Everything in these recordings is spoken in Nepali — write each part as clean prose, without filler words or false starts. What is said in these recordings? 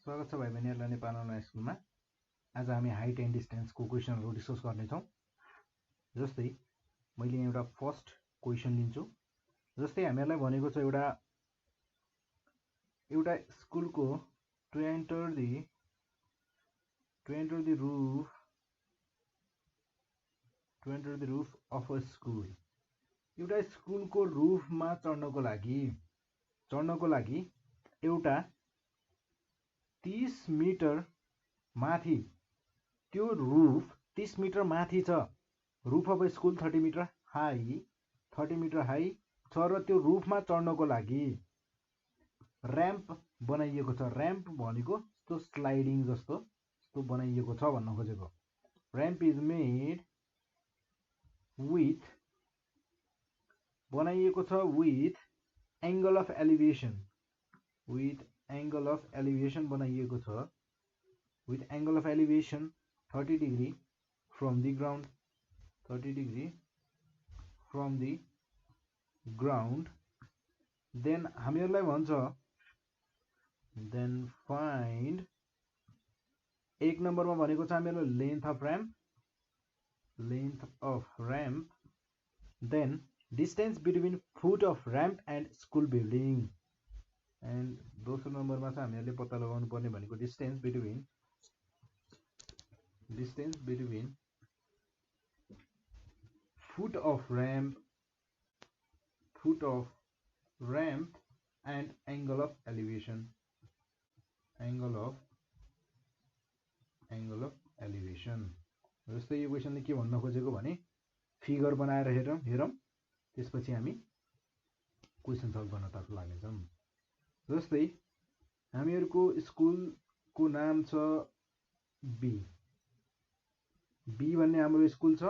स्वागत छ भाइ बहिनीहरुलाई नेपाल अनलाइन स्कुलमा। आज हामी हाइट एन्ड डिस्टेन्सको क्वेशनहरु डिस्कस गर्ने छौं। जस्तै मैले एउटा फर्स्ट क्वेशन लिन्छु। जस्तै हामीहरुलाई भनेको छ एउटा स्कुलको to enter the roof of a school. एउटा स्कुलको रुफमा चढ्नको लागि एउटा 30 मिटर माथि, त्यो रुफ 30 मिटर माथि छ। Roof of school 30 metre high छ र त्यो रुफमा चढ्नको लागि र्याम्प बनाइएको छ। र्याम्प भनेको त्यो स्लाइडिङ जस्तो बनाइएको छ भन्न खोजेको। र्याम्प इज मेड बनाइएको छ विथ एंगल अफ एलिभेसन। बनाइएको छ with angle of elevation 30 degree from the ground, then हामीहरुलाई भन्छ then find एक नम्बरमा भनेको छ हामीहरुलाई length of ramp, then distance between foot of ramp and school building, and दोस्रो नम्बरमा छ हामीहरुले पत्ता लगाउनु पर्ने भनेको distance between foot of ramp and angle of elevation. जस्तै यो क्वेशनले के भन्न खोजेको भने फिगर बनाएर हेरौं त्यसपछि हामी क्वेशन सल्भ गर्न तर्फ लाग्नेछौं। जस्तै हामीहरुको स्कुलको नाम छ बी भन्ने हाम्रो स्कुल छ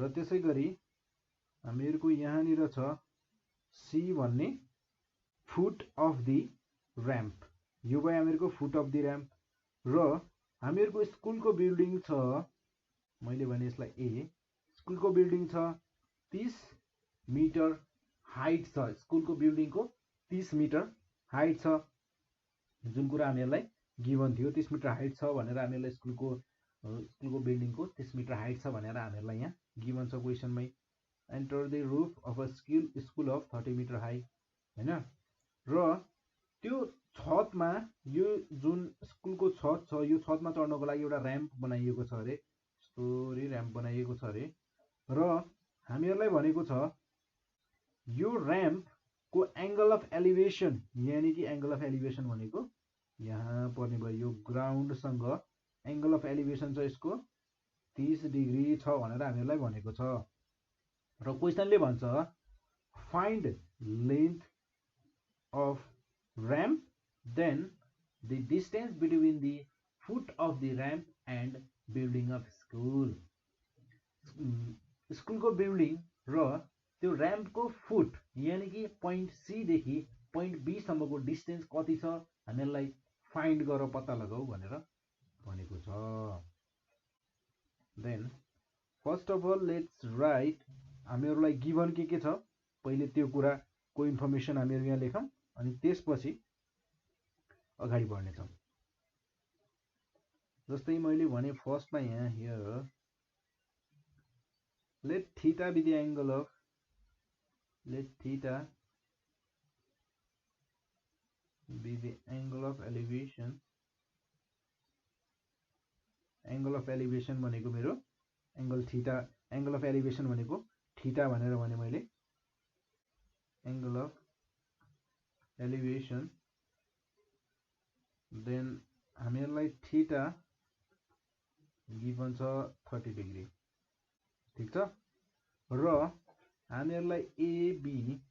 र त्यसैगरी हामीहरुको यहाँनिर छ सी भन्ने फुट अफ द र्याम्प। यो भयो हामीहरुको फुट अफ द र्याम्प र हामीहरुको स्कुलको बिल्डिङ छ, मैले भने यसलाई ए। स्कुलको बिल्डिङ छ 30 मिटर हाइट छ। स्कुलको बिल्डिङको 30 मिटर हाइट छ, जुन कुरा हामीहरुलाई गिवन थियो। 30 मिटर हाइट छ भनेर हामीहरुलाई स्कुलको बिल्डिङको 30 मिटर हाइट छ भनेर हामीहरुलाई यहाँ गिवन छ क्वेशनमै। Enter the roof of a school of 30 metre high हैन। र त्यो छतमा यो जुन स्कुलको छत छ, यो छतमा चढ्नको लागि एउटा र्याम्प बनाइएको छ अरे। स्टोरी र्याम्प बनाइएको छ अरे र हामीहरुलाई भनेको छ यो र्याम्प को एंगल अफ एलिभेसन, यानी कि एंगल अफ एलिभेसन भनेको यहाँ पर्ने भयो। यो ग्राउन्ड सँग एंगल अफ एलिभेसन छ यसको 30 डिग्री छ भनेर हामीहरुलाई भनेको छ। र क्वेशनले भन्छ find length of ramp then the distance between the foot of the ramp and building of school. स्कुलको बिल्डिङ र त्यो र्याम्पको फुट यानी कि पोइन्ट सी देखि पोइन्ट बी सम्मको डिस्टेन्स कति छ हामीहरुलाई फाइन्ड गर, पत्ता लगाऊ भनेर भनेको छ। Then first of all let's write, हामीहरुलाई गिवन के छ पहिले त्यो कुराको इन्फर्मेसन हामीहरु यहाँ लेखौं अनि त्यसपछि अगाडि बढ्ने छौं। जस्तै मैले भने फर्स्टमा यहाँ here let theta be the angle of elevation. Angle of elevation भनेको मेरो angle theta, angle of elevation भनेको थीटा भनेर भने मैले। एंगल अफ एलिभेसन देन हामीहरुलाई थीटा गिवन छ 30 डिग्री, ठीक छ। र हामीहरुलाई एबी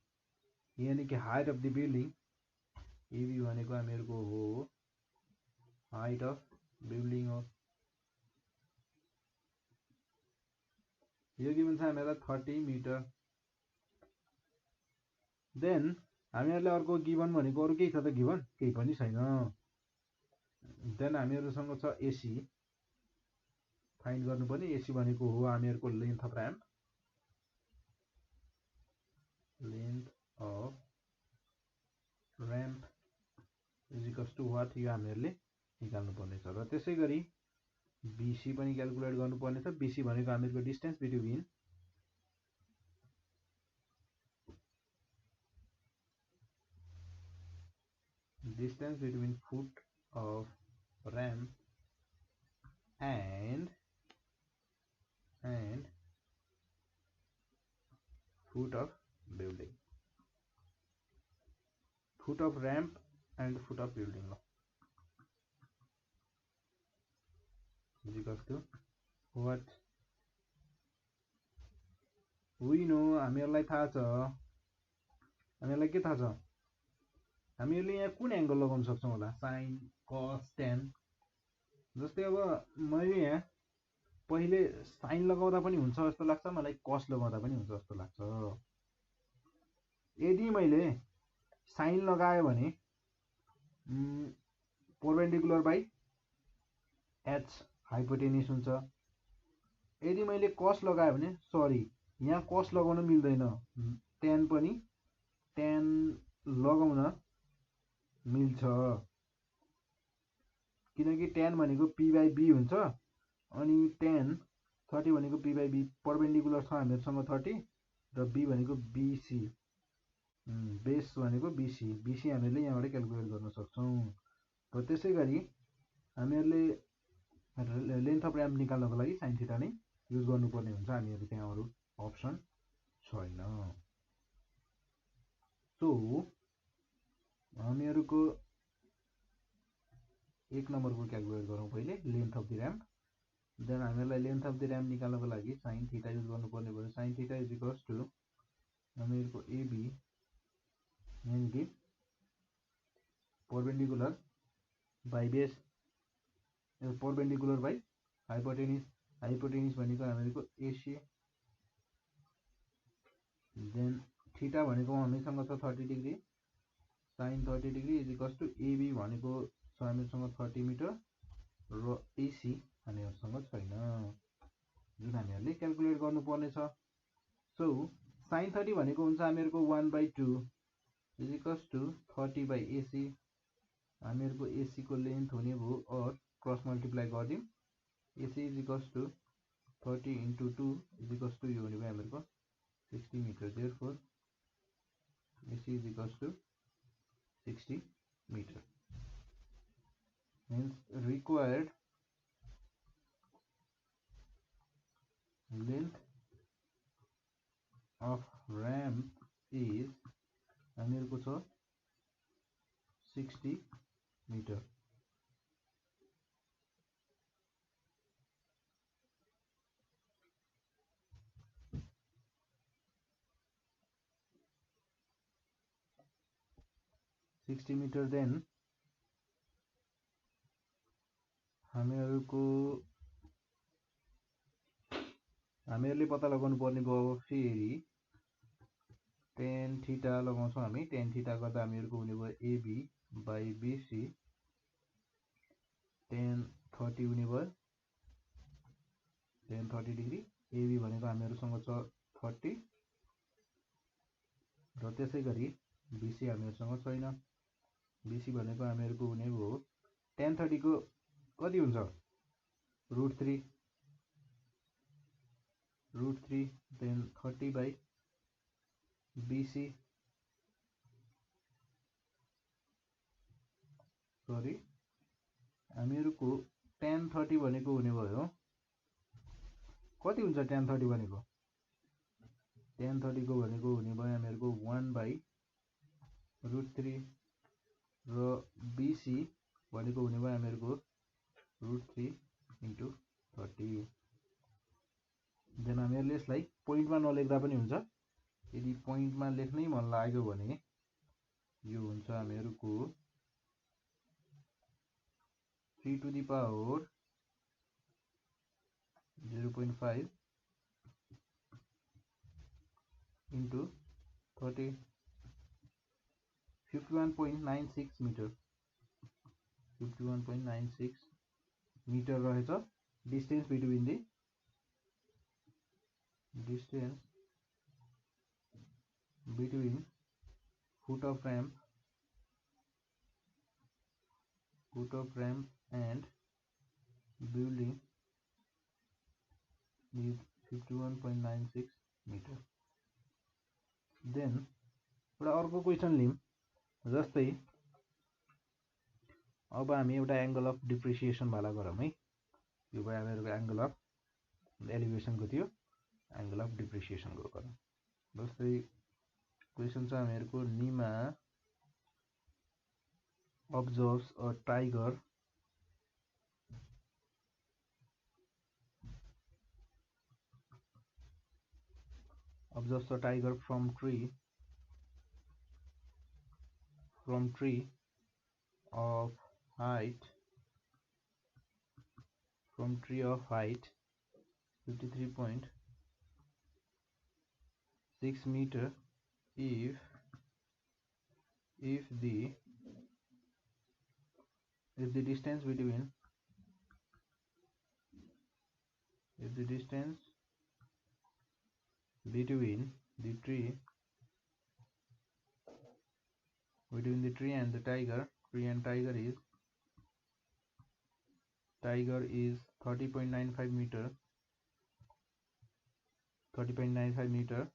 यानी कि height of the building, AB भनेको हामीहरुको हो हाइट अफ बिल्डिङ हो। यो गिवन छ हामीहरुलाई 30 मिटर। देन हामीहरुलाई अर्को गिवन भनेको अरु केही छ त गिवन? केही पनि छैन। देन हामीहरुसँग छ एसी फाइन्ड गर्नुपर्ने। एसी भनेको हो हामीहरुको length of ramp, is equals to what, यो हामीहरूले निकाल्नु पर्नेछ। र त्यसै गरी BC पनि क्याल्कुलेट गर्नुपर्नेछ। BC भनेको हामीहरूको distance between foot of ramp and foot of building, foot of ramp and foot of building is equals to what we know। हामीहरूलाई थाहा छ, हामीहरूलाई के थाहा छ, हामीहरूले यहाँ कुन एंगल लगाउन सक्छौं होला, sin cos tan। जस्तै अब मैले यहाँ पहिले साइन लगाउँदा पनि हुन्छ जस्तो लाग्छ मलाई, कस लगाउँदा पनि हुन्छ जस्तो लाग्छ। यदि मैले साइन लगाए भने परपेन्डिकुलर बाइ एच हाइपोटेन्युस हुन्छ। यदि मैले कस लगाए भने सरी यहाँ कस लगाउन मिल्दैन, टेन पनि टेन लगाउन मिल्छ, किनकि टेन भनेको p बाइ b हुन्छ। अनि टेन 30 भनेको p बाइ b, परपेन्डिकुलर छ हामीहरुसँग 30 र b भनेको bc, बेस भनेको bc, हामीले यहाँबाट क्याल्कुलेट गर्न सक्छौं। र त्यसै गरी हामीहरूले लेन्थ अफ र्याम्प निकाल्नको लागि sin थीटा नै युज गर्नुपर्ने हुन्छ, हामीहरु त्यहाँ अरु अप्सन छैन। सो हामीहरुको एक नम्बरको क्याल्कुलेट गरौँ पहिले, length of the ramp. Then हामीहरुलाई लेन्थ अफ द र्याम्प निकाल्नको लागि sin थीटा युज गर्नुपर्ने भयो। sin theta is equals to हामीहरुको AB यानी कि perpendicular by base, perpendicular by hypotenuse, hypotenuse भनेको हामीहरुको AC। देन थीटा भनेको हामीसँग छ 30 degree, sin 30 degree is equals to AB भनेको छ हामीहरुसँग 30 मिटर र AC हामीहरुसँग छैन, जुन हामीहरुले क्याल्कुलेट गर्नुपर्ने छ। सो sin 30 भनेको हुन्छ हामीहरुको 1/2 is equals to 30 by AC। हामीहरुको AC को लेन्थ हुने भयो और क्रस मल्टिप्लाई गर्दियौं, AC is equals to 30 into 2 is equals to यो हुने भयो हामीहरुको 60 metre. Therefore AC is equals to 60 metre. Hence required length of ramp is हामीहरुको छ 60 मिटर। देन हामीहरुले पत्ता लगाउनु पर्ने भयो फेरि tan थीटा लगाउँछौं हामी। tan थीटा गर्दा हामीहरुको हुने भयो AB बाइ BC, tan 30 हुने भयो, tan 30 डिग्री। AB भनेको हामीहरुसँग छ 30 र त्यसै गरी BC हामीहरुसँग छैन। BC भनेको हामीहरुको हुने भयो tan 30 को कति हुन्छ, √3, देन 30 बाइ BC, सरी हामीहरुको tan 30 भनेको हुने भयो, कति हुन्छ tan 30 भनेको, tan 30 को भनेको हुने भयो हामीहरुको 1/√3 र BC भनेको हुने भयो हामीहरुको √3 into 30। देन हामीहरुले यसलाई पोइन्टमा नलेख्दा पनि हुन्छ, यदि पोइन्टमा लेख्नै मन लाग्यो भने यो हुन्छ हामीहरुको 3 to the power 0.5 into 30, 51.96 metre, 51.96 metre रहेछ distance between the foot of ramp foot of ramp and building is 51.96 meter. Then एउटा अर्को क्वेसन लिम जस्तै अब हामी एउटा एंगल अफ डिप्रिसिएसन वाला गरौँ है। यो भयो हामीहरुको एंगल अफ एलिभेसन को थियो, एंगल अफ डिप्रिसिएसन को गरौँ। जस्तै क्वेसन छ हामीहरुको Nima observes a tiger from tree of height 53.6 meter if the distance between the tree and the tiger is 30.95 meter.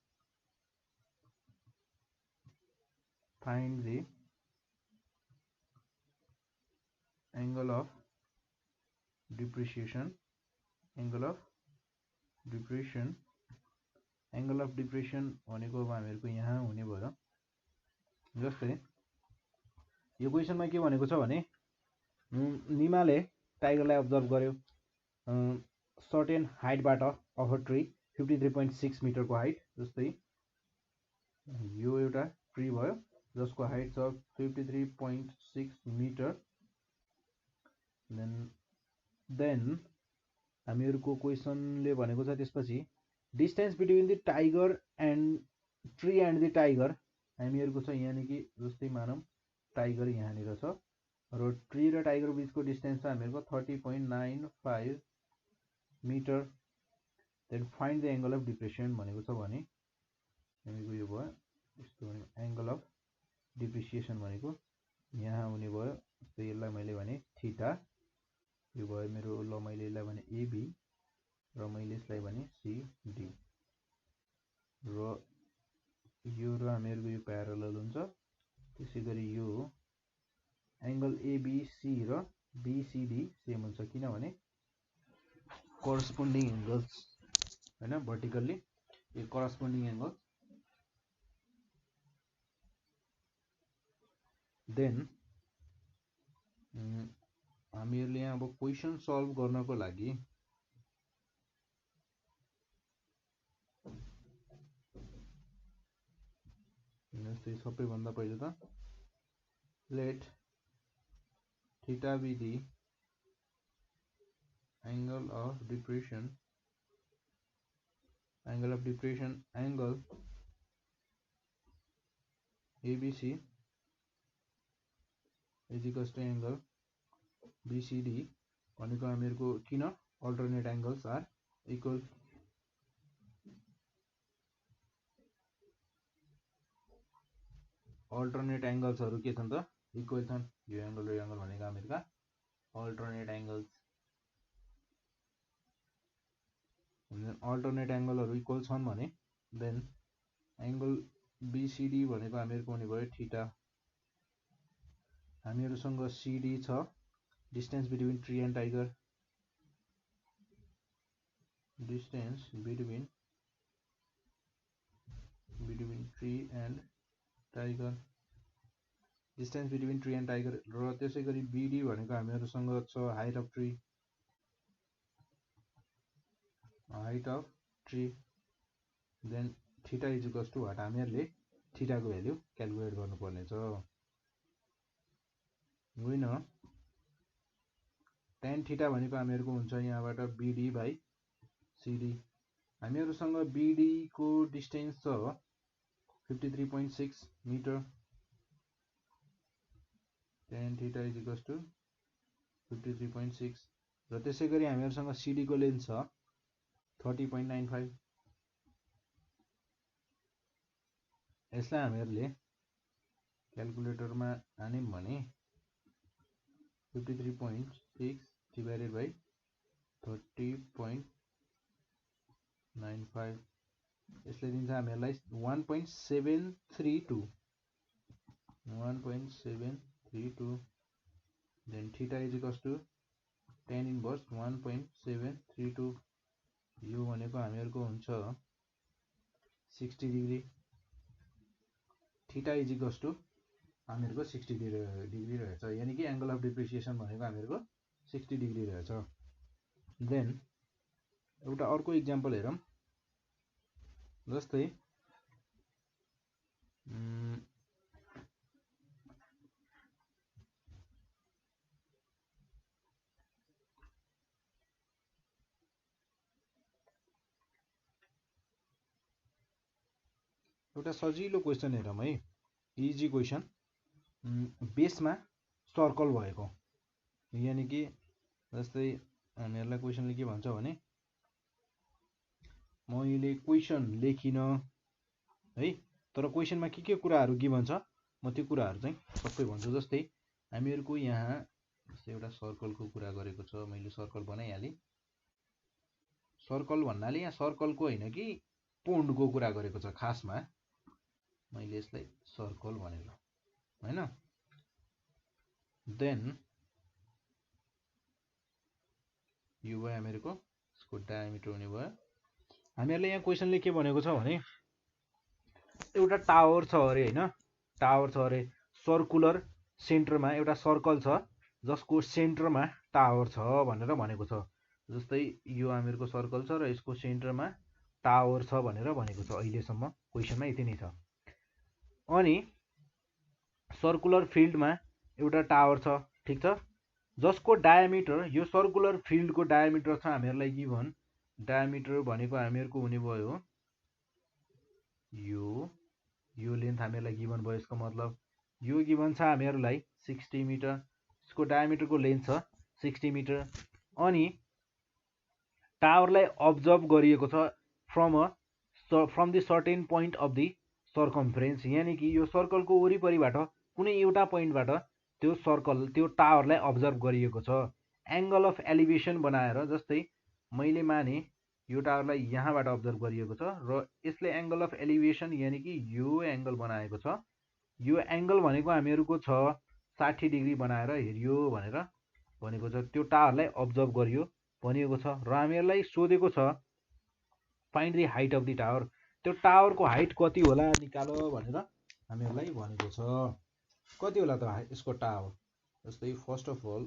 Find the angle of depreciation. Angle of depreciation भनेको अब हामीहरुको यहाँ हुने भयो। जस्तै यो क्वेशनमा के भनेको छ भने नीमाले टाइगरलाई अब्जर्भ गर्यो सर्टेन हाइट बाट अफ अ ट्री 53.6 मिटर को हाइट। जस्तै यो एउटा ट्री भयो जसको हाइट छ 53.6 मिटर। देन हामीहरुको क्वेशनले भनेको छ त्यसपछि distance between the tiger and tree and the tiger हामीहरुको छ यानी कि जस्तै मानौं टाइगर यहाँनिर छ र ट्री र टाइगर बीचको डिस्टेन्स छ हामीहरुको 30.95 metre. Then find the angle of depreciation भनेको छ भने हामीको यो भयो यस्तो भने एंगल अफ डिप्रिसिएसन भनेको यहाँ हुने भयो। जस्तै यसलाई मैले भने थीटा, यो भयो मेरो ल मैले यसलाई भने एबी र मैले यसलाई भने सीडी र यो र हामीहरुको यो प्यारलल हुन्छ। त्यसैगरी यो एंगल एबीसी र बीसीडी सेम हुन्छ किनभने करस्पोन्डिङ एंगल्स हैन भर्टिकली यो करस्पोन्डिङ एंगल। देन हामीहरुले यहाँ अब क्वेशन सल्भ गर्नको लागि जस्तै सबैभन्दा पहिले त let theta be the angle of depression angle ABC is equals to angle BCD भनेको हामीहरुको किन alternate angles are equal. Alternate एंगल्सहरु के छन् त इक्वल छन्। यो एंगल र यो एंगल भनेको हामीहरुका अल्टरनेट एंगल्स। अल्टरनेट एंगलहरु इक्वल छन् भने देन एंगल बीसीडी भनेको हामीहरुको हुने भयो थीटा। हामीहरुसँग सीडी छ distance between tree and tiger, distance between tree and tiger र त्यसैगरी बीडी भनेको हामीहरुसँग छ height of tree. Then theta is equals to what हामीहरुले थीटा को भ्यालु क्याल्कुलेट गर्नुपर्ने छ। होइन tan थीटा भनेको हामीहरुको हुन्छ यहाँबाट बीडी बाइ सीडी। हामीहरुसँग बीडी को डिस्टेन्स छ 53.6 metre. tan theta is equals to 53.6 र त्यसैगरी हामीहरुसँग सीडी को लेन्थ छ 30.95। यसलाई हामीहरुले क्याल्कुलेटरमा हान्यौं भने 53.6 divided by 30.95 यसले दिन्छ हामीहरूलाई 1.732 then theta is equals to tan inverse 1.732 यो भनेको हामीहरूको हुन्छ 60 degree theta is equals to हामीहरूको 60 डिग्री रहेछ यानी कि एंगल अफ डिप्रिसिएसन भनेको हामीहरूको 60 डिग्री रहेछ देन एउटा अर्को एक्जाम्पल हेरौं जस्तै एउटा सजिलो क्वेशन हेरौं है इजी क्वेशन बेसमा सर्कल भएको यानी कि जस्तै हामीहरुलाई क्वेशनले के भन्छ भने मैले क्वेशन लेखिन है तर क्वेशनमा के कुराहरु गिभन छ म त्यो कुराहरु चाहिँ सबै भन्छु जस्तै हामीहरुको यहाँ एउटा सर्कलको कुरा गरेको छ मैले सर्कल बनाइहाले सर्कल भन्नाले यहाँ सर्कलको हैन कि पोन्डको कुरा गरेको छ खासमा मैले यसलाई सर्कल भनेर हैन देन यो भयो हामीहरुको यसको डायामिटर हुने भयो हामीहरुले यहाँ क्वेशनले के भनेको छ भने एउटा टावर छ अरे हैन टावर छ अरे सर्कुलर सेन्टरमा एउटा सर्कल छ जसको सेन्टरमा टावर छ भनेर भनेको छ जस्तै यो हामीहरुको सर्कल छ र यसको सेन्टरमा टावर छ भनेर भनेको छ अहिलेसम्म क्वेशनमा यति नै छ अनि सर्कुलर फिल्डमा एउटा टावर छ ठीक छ जसको डायामिटर यो सर्कुलर फिल्डको डायामिटर छ हामीहरुलाई गिभन डायामिटर भनेको हामीहरुको हुने भयो यो लेन्थ हामीहरुलाई गिभन भयो यसको मतलब यो गिभन छ हामीहरुलाई 60 मिटर यसको डायामिटरको लेन्थ छ 60 मिटर अनि टावरलाई अब्जर्भ गरिएको छ from the certain point of the circumference यानी कि यो सर्कलको वरिपरिबाट कुनै एउटा पोइन्टबाट त्यो टावरलाई अब्जर्भ गरिएको छ एंगल अफ एलिभेसन बनाएर जस्तै मैले माने यो टावरलाई यहाँबाट अब्जर्भ गरिएको छ र यसले एंगल अफ एलिभेसन यानी कि यो एंगल बनाएको छ यो एंगल भनेको हामीहरुको छ 60 डिग्री बनाएर हेरियो भनेर भनेको छ त्यो टावरलाई अब्जर्भ गरियो भनिएको छ र हामीहरुलाई सोधेको छ find the height of the tower त्यो टावरको हाइट कति होला निकालो भनेर हामीहरुलाई भनेको छ कति होला त यसको टावर जस्तै फर्स्ट अफ अल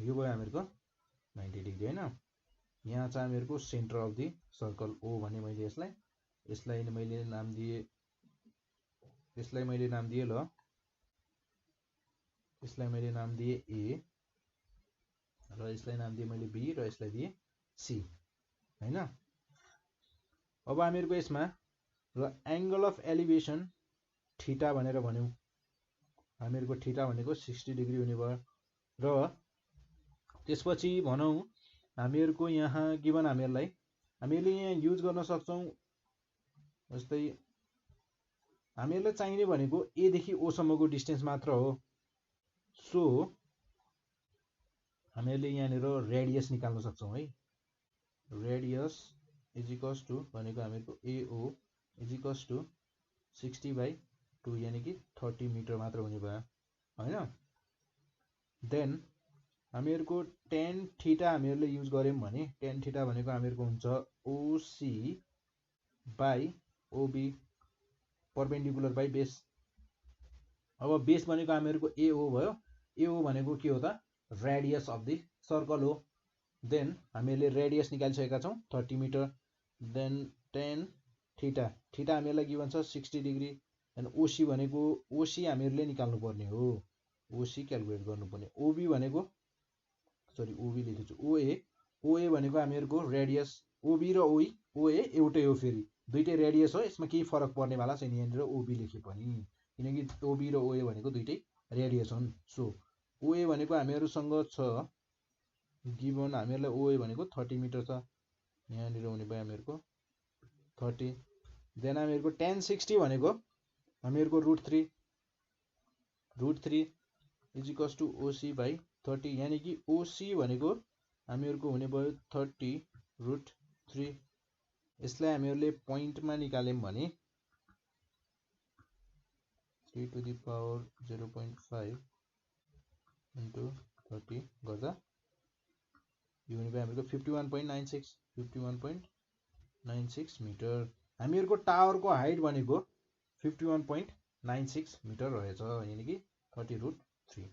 यो भयो हामीहरुको 90 डिग्री हैन यहाँ चाहिँ हामीहरुको centre of the circle O भने मैले यसलाई मैले नाम दिए ल यसलाई मैले नाम दिए ए र यसलाई नाम दिए मैले बी र यसलाई दिए सी हैन अब हामीहरुको यसमा र एंगल अफ एलिभेसन थीटा भनेर भन्यौ हामीहरुको थीटा भनेको 60 डिग्री हुने भयो र त्यसपछि भनौं हामीहरुको यहाँ गिभन हामीले यहाँ युज गर्न सक्छौं जस्तै हामीहरुलाई चाहिने भनेको ए देखि ओ सम्मको डिस्टेन्स मात्र हो सो हामीहरुले यहाँनिर रेडियस निकाल्न सक्छौं है रेडियस इज इक्वल्स टु भनेको हामीहरुको एओ इज इक्वल्स टु 60/2 यानी कि 30 मिटर मात्र हुने भयो हैन देन हामीहरुको tan थीटा हामीहरुले युज गर्यौं भने tan थीटा भनेको हामीहरुको हुन्छ OC/OB परपेन्डिकुलर बाइ बेस अब बेस भनेको हामीहरुको AO भयो AO भनेको के हो त रेडियस अफ द सर्कल हो देन हामीले रेडियस निकालिसकेका छौं 30 मिटर देन tan थीटा हामीहरुलाई गिभन छ 60 डिग्री एन्ड OC भनेको OC हामीहरुले निकाल्नु पर्ने हो OC क्याल्कुलेट गर्नुपर्ने OB भनेको सरी OB लेखेछु OA भनेको हामीहरुको रेडियस OB र OA एउटै हो फेरि दुईटै रेडियस हो यसमा केही फरक पर्ने वाला छैन यहाँनिर OB लेखे पनि किनकि OB र OA भनेको दुईटै रेडियस हुन् सो OA भनेको हामीहरुसँग छ गिभन हामीहरुलाई OA भनेको 30 मिटर छ यहाँनिर हुने भयो हामीहरुको 30 देन हामीहरुको tan 60 भनेको हामीहरुको √3 इज इक्वल्स टु ओसी बाई 30, यानी कि ओसी भनेको हामीहरूको हुने भयो 30√3। यसलाई हामीहरूले पोइन्टमा निकाल्यौँ भने 3 to the power 0.5 into 30 गर्दा यो हुने भयो हामीहरूको 51.96 मिटर। हामीहरूको टावरको हाइट भनेको 51.96 मिटर रहेछ, यानी कि 30√3।